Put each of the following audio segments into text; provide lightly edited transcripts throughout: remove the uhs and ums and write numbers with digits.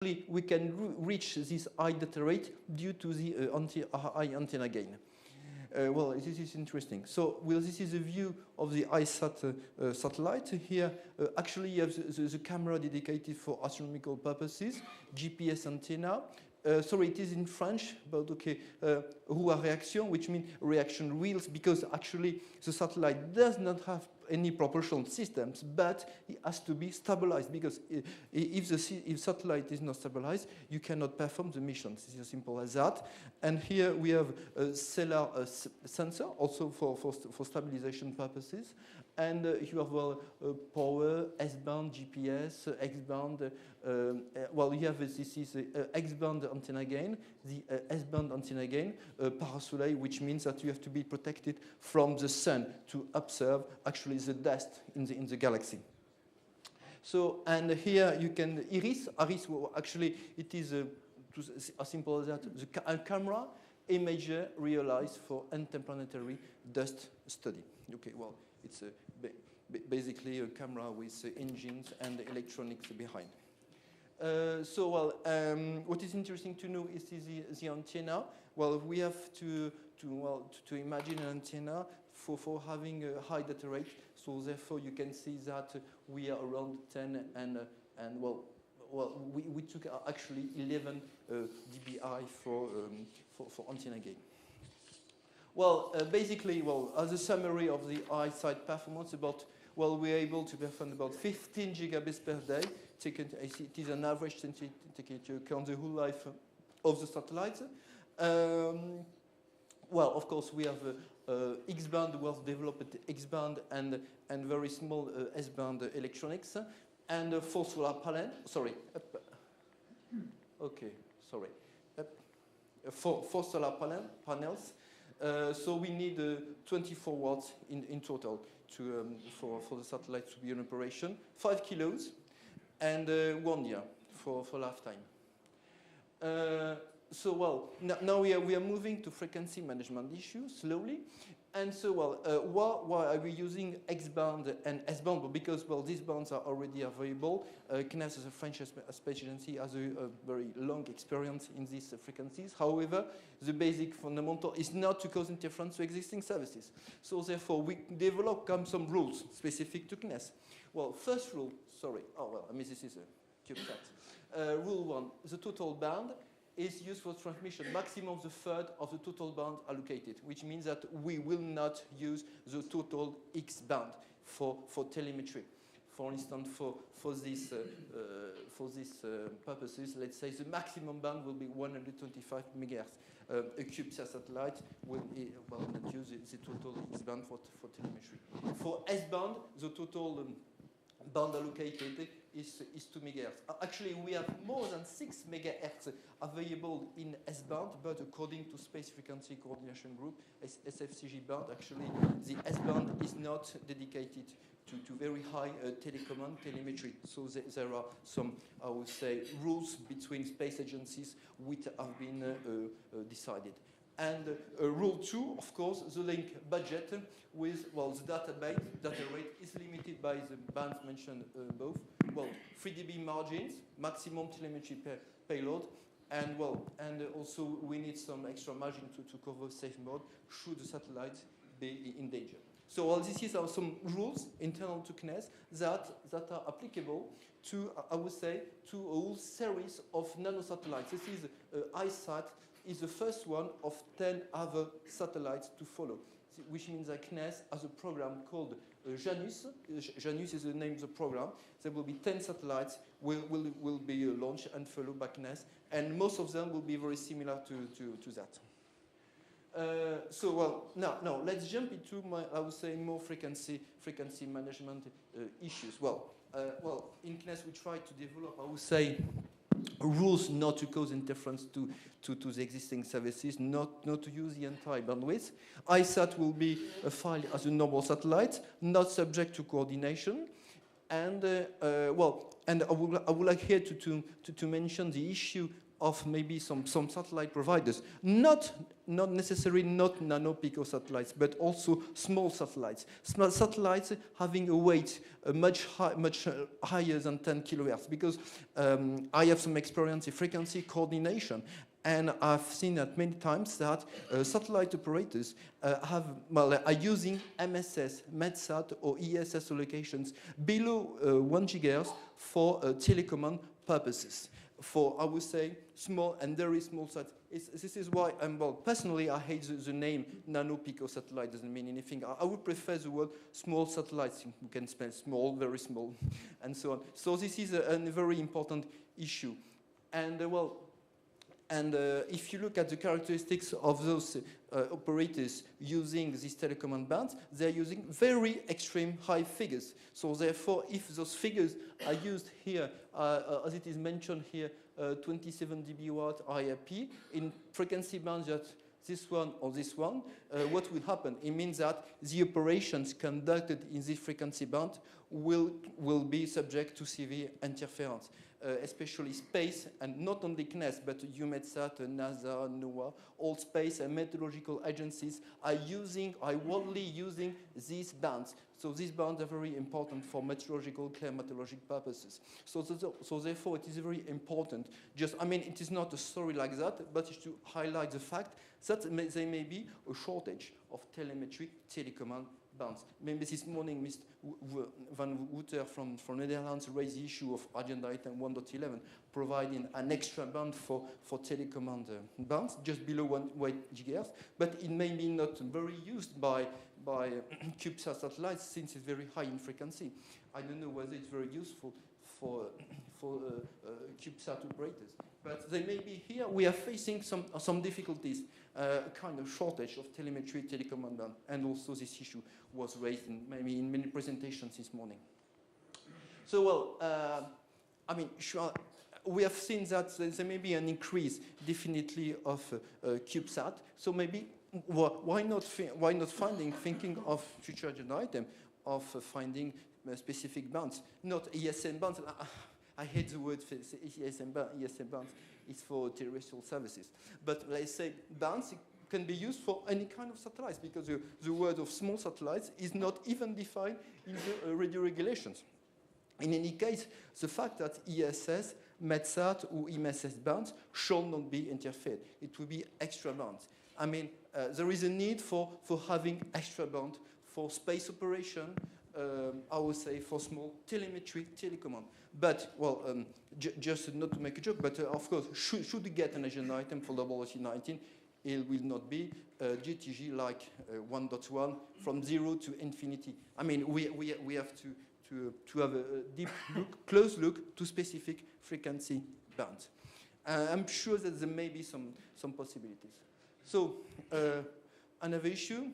we can reach this high data rate due to the high antenna gain. Well, this is interesting. So, well, this is a view of the ISAT satellite. Here, actually, you have the camera dedicated for astronomical purposes, GPS antenna. Sorry, it is in French, but okay. Roue à réaction, which means reaction wheels, because actually the satellite does not have any propulsion systems, but it has to be stabilized, because if the satellite is not stabilized, you cannot perform the mission. It's as simple as that. And here we have a stellar sensor, also for stabilization purposes. And you have, well, power, S-band, GPS, X-band. Well, you have this is X-band antenna gain, the S-band antenna gain, parasoleil, which means that you have to be protected from the sun to observe actually the dust in the galaxy. So, and here you can IRIS. IRIS, well, actually, it is as simple as that. A camera imager realized for interplanetary dust study. Okay, well, it's basically a camera with engines and electronics behind. So, well, what is interesting to know is the antenna. Well, we have to imagine an antenna for having a high data rate. So therefore, you can see that we are around 10 and well, we took actually 11 dBi for antenna gain. Well, basically, well, as a summary of the ISAT performance, well, we're able to perform about 15 gigabits per day. It is an average, taking into account the whole life of the satellites. Well, of course, we have X-band, well-developed X-band and very small S-band electronics, and 4 solar panels. Sorry. Okay, sorry. 4 solar panels. So we need 24 watts in total for the satellite to be in operation. 5 kilos and 1 year for lifetime. So, well, now we are moving to frequency management issues slowly. And so, well, why are we using X-band and S-band? Well, because, well, these bands are already available. CNES, as a French space agency, has a very long experience in these frequencies. However, the basic fundamental is not to cause interference to existing services. So, therefore, we develop some rules specific to CNES. Well, first rule, sorry. Oh, well, I mean, this is a CubeSat. Rule 1, the total band is used for transmission, maximum the third of the total band allocated, which means that we will not use the total X band for telemetry. For instance, for these purposes, let's say the maximum band will be 125 megahertz. A CubeSat satellite will not use the total X band for telemetry. For S band, the total band allocated is 2 megahertz. Actually, we have more than 6 megahertz available in S-band, but according to Space Frequency Coordination Group, SFCG band, actually, the S-band is not dedicated to very high telecommand telemetry. So there are some, I would say, rules between space agencies which have been decided. And rule 2, of course, the link budget with, well, the data rate is limited by the bands mentioned above. Well, 3 dB margins, maximum telemetry payload, and well, and also we need some extra margin to cover safe mode should the satellite be in danger. So well, these are some rules internal to CNES that are applicable to, I would say, to a whole series of nanosatellites. This is ISAT is the first one of 10 other satellites to follow, which means that CNES has a program called Janus. Janus is the name of the program. There will be 10 satellites will be launched and followed by CNES, and most of them will be very similar to that. So, well, now let's jump into I would say, more frequency management issues. Well, in CNES we try to develop, I would say, rules not to cause interference to the existing services, not to use the entire bandwidth. ISAT will be filed as a normal satellite, not subject to coordination. And, well, and I would like here to mention the issue of maybe some satellite providers, not necessarily not nanopico satellites, but also small satellites. Small satellites having a weight much higher than 10 kilohertz, because I have some experience in frequency coordination, and I've seen that many times that satellite operators are using MSS, MEDSAT, or ESS locations below 1 gigahertz for telecommand purposes. For, I would say, small and very small satellites. This is why, personally, I hate the name nanopico satellite. Doesn't mean anything. I would prefer the word small satellites. You can spell small, very small, and so on. So this is a very important issue. And if you look at the characteristics of those operators using these telecommand bands, they're using very extreme high figures. So therefore, if those figures are used here, as it is mentioned here, 27 dB watt IRP in frequency bands that this one or this one, what will happen? It means that the operations conducted in this frequency band will be subject to severe interference. Especially space, and not only CNES, but EUMETSAT, NASA, NOAA, all space and meteorological agencies are widely using these bands. So these bands are very important for meteorological, climatologic purposes. So therefore, it is very important. It is not a story like that, but it's to highlight the fact that there may be a shortage of telemetry telecommand bands. Maybe this morning, Mr. Van Wouter from Netherlands raised the issue of agenda item 1.11, providing an extra band for telecommand bands, just below 1 gigahertz, but it may be not very used by CubeSat satellites since it's very high in frequency. I don't know whether it's very useful for CubeSat operators. But they may be here. We are facing some difficulties, a kind of shortage of telemetry telecommand band, and also this issue was raised in many presentations this morning. So, we have seen that there may be an increase, definitely, of CubeSat. So maybe why not thinking of future agenda item of finding specific bands, not ESN bands. I hate the word ESN bands. It's for terrestrial services. But let's say bands can be used for any kind of satellites, because the word of small satellites is not even defined in the radio regulations. In any case, the fact that ESS, MEDSAT, or MSS bands shall not be interfered. It will be extra bands. There is a need for having extra band for space operation, I would say for small telemetry telecommand. But, just not to make a joke, but of course, should we get an agenda item for WC19, it will not be GTG like 1.1 from 0 to infinity. We have to have a deep look, close look to specific frequency bands. I'm sure that there may be some possibilities. So, another issue,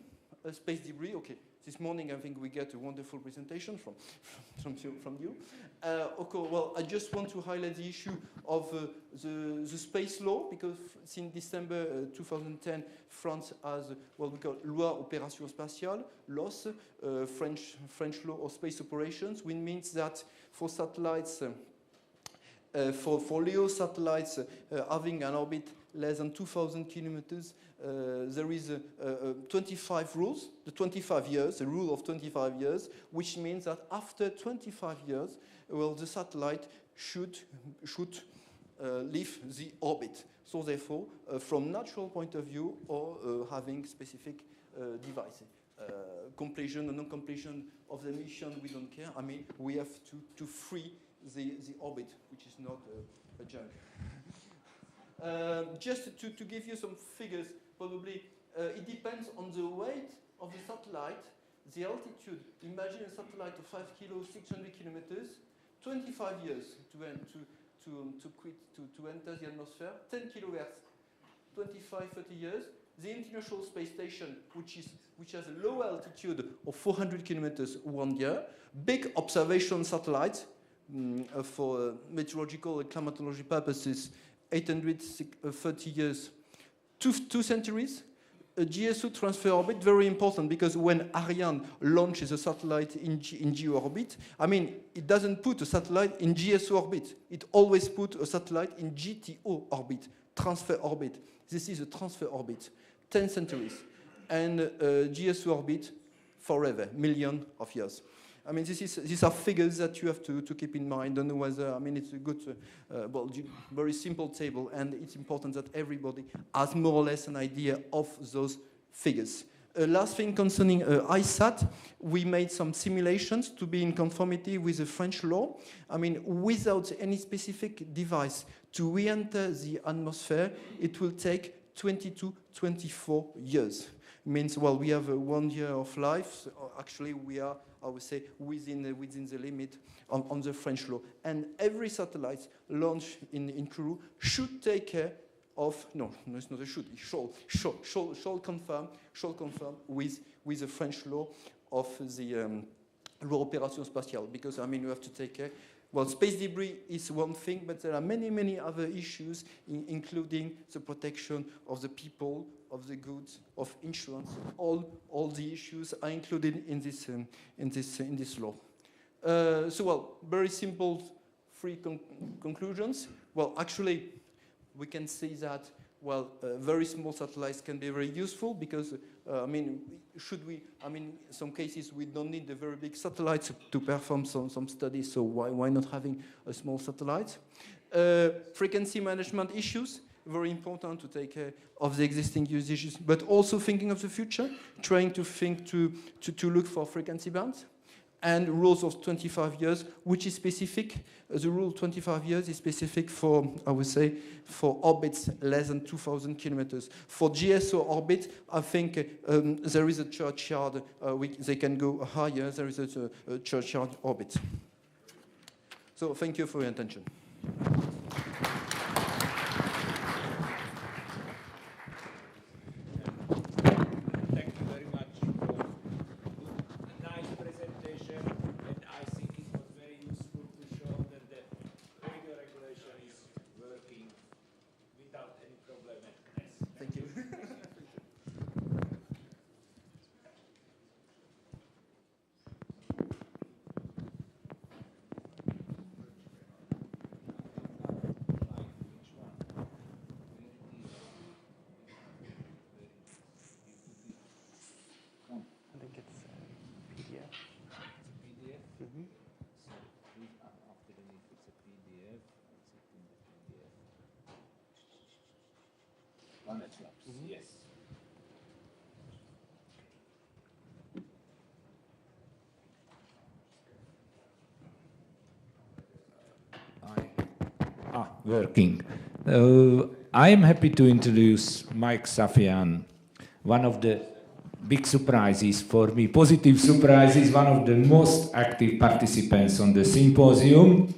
space debris. Okay. This morning, I think we get a wonderful presentation from you. I just want to highlight the issue of the space law, because since December 2010, France has what we call Loi Opération Spatiale, LOS, French law of space operations, which means that for satellites, for LEO satellites having an orbit less than 2,000 kilometers, there is 25 rules, the rule of 25 years, which means that after 25 years, the satellite should leave the orbit. So therefore, from natural point of view, or having specific devices. Completion or non-completion of the mission, we don't care. We have to free the orbit, which is not a junk. Just to give you some figures, probably it depends on the weight of the satellite, the altitude. Imagine a satellite of 5 kilos, 600 kilometers, 25 years to enter the atmosphere, 10 kilohertz, 25, 30 years. The International Space Station, which has a low altitude of 400 kilometers 1 year, big observation satellites for meteorological and climatology purposes, 830 years, two centuries, a GSO transfer orbit, very important, because when Ariane launches a satellite in GEO orbit, I mean, it doesn't put a satellite in GSO orbit. It always puts a satellite in GTO orbit, transfer orbit. This is a transfer orbit, 10 centuries. And GSO orbit, forever, million of years. I mean, these are figures that you have to keep in mind. Don't know whether, I mean, it's a good, well, very simple table, and it's important that everybody has more or less an idea of those figures. Last thing concerning ISAT, we made some simulations to be in conformity with the French law. I mean, without any specific device to re-enter the atmosphere, it will take 20 to 24 years. Means, well, we have 1 year of life. So actually, we are, I would say, within the limit on the French law. And every satellite launched in Kourou should take care of, no, it's not a should, it shall confirm with the French law of the loi opération spatiale. Because, I mean, you have to take care. Well, space debris is one thing, but there are many, many other issues, including the protection of the people, of the goods, of insurance. All the issues are included in this law. So, well, very simple, three conclusions. Well, actually, we can say that, well, very small satellites can be very useful because, I mean, in some cases we don't need the very big satellites to perform some studies, so why not having a small satellite? Frequency management issues, very important to take care of the existing usages, but also thinking of the future, trying to think to look for frequency bands. And rules of 25 years, which is specific. The rule 25 years is specific for, I would say, for orbits less than 2,000 kilometers. For GSO orbit, I think there is a churchyard. They can go higher. There is a churchyard orbit. So thank you for your attention. Yes. Working. I am happy to introduce Mike SAFYAN, one of the big surprises for me, positive surprises, one of the most active participants on the symposium,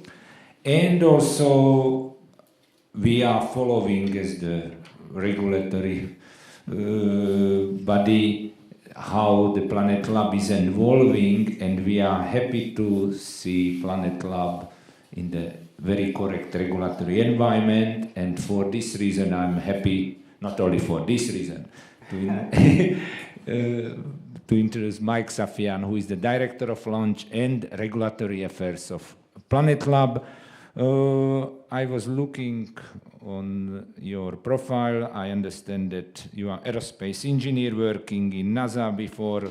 and also we are following as the regulatory body how the Planet Lab is evolving, and we are happy to see Planet Lab in the very correct regulatory environment, and for this reason I'm happy, not only for this reason, to introduce Mike SAFYAN, who is the Director of Launch and Regulatory Affairs of Planet Lab. I was looking on your profile. I understand that you are aerospace engineer working in NASA before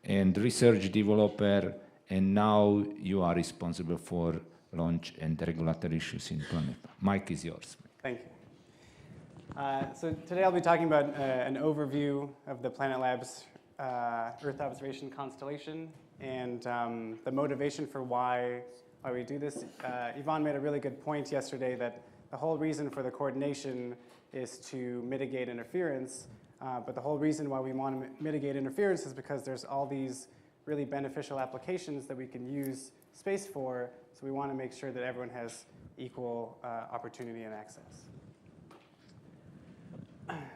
and research developer, and now you are responsible for launch and regulatory issues in Planet. Mike is yours. Thank you. So today I'll be talking about an overview of the Planet Lab's Earth observation constellation and the motivation for why we do this. Yvonne made a really good point yesterday that the whole reason for the coordination is to mitigate interference, but the whole reason why we want to mitigate interference is because there's all these really beneficial applications that we can use space for, so we want to make sure that everyone has equal opportunity and access.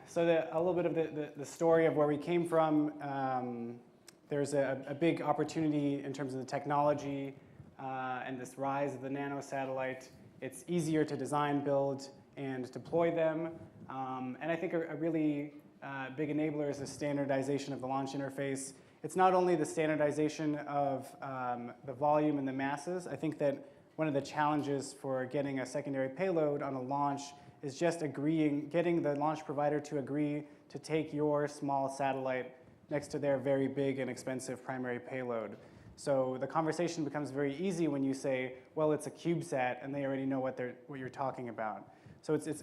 So a little bit of the story of where we came from. There's a big opportunity in terms of the technology and this rise of the nano satellite. It's easier to design, build, and deploy them. And I think a really big enabler is the standardization of the launch interface. It's not only the standardization of the volume and the masses. I think that one of the challenges for getting a secondary payload on a launch is just getting the launch provider to agree to take your small satellite next to their very big and expensive primary payload. So the conversation becomes very easy when you say, well, it's a CubeSat, and they already know what you're talking about. So it's